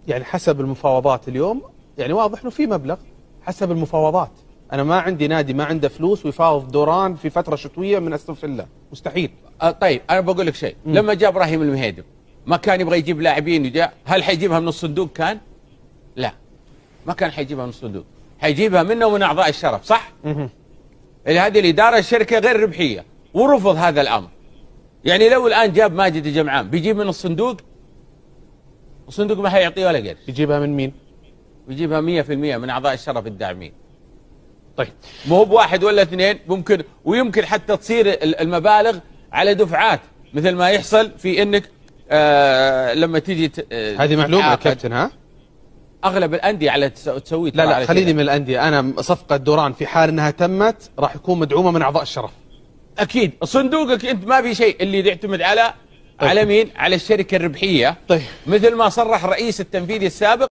يعني حسب المفاوضات اليوم، يعني واضح انه في مبلغ حسب المفاوضات. انا ما عندي نادي ما عنده فلوس ويفاوض دوران في فتره شتويه من استون فيلا، مستحيل. طيب انا بقول لك شيء، لما جاء ابراهيم المهيدم ما كان يبغى يجيب لاعبين وجاء، هل حيجيبها من الصندوق كان؟ لا، ما كان حيجيبها من الصندوق، حيجيبها منه ومن اعضاء الشرف، صح؟ اللي هذه الاداره الشركه غير ربحيه ورفض هذا الامر. يعني لو الان جاب ماجد الجمعان بيجيب من الصندوق، الصندوق ما حيعطيه ولا قرش. يجيبها من مين؟ يجيبها 100% من اعضاء الشرف الداعمين. طيب مو هو بواحد ولا اثنين، ممكن ويمكن حتى تصير المبالغ على دفعات، مثل ما يحصل في انك لما تيجي هذه معلومه يا كابتن. ها، اغلب الانديه على تسوي. لا خليني من الانديه. انا صفقه دوران في حال انها تمت راح يكون مدعومه من اعضاء الشرف. اكيد صندوقك انت ما في شيء، اللي يعتمد على مين؟ على الشركه الربحيه. طيب مثل ما صرح الرئيس التنفيذي السابق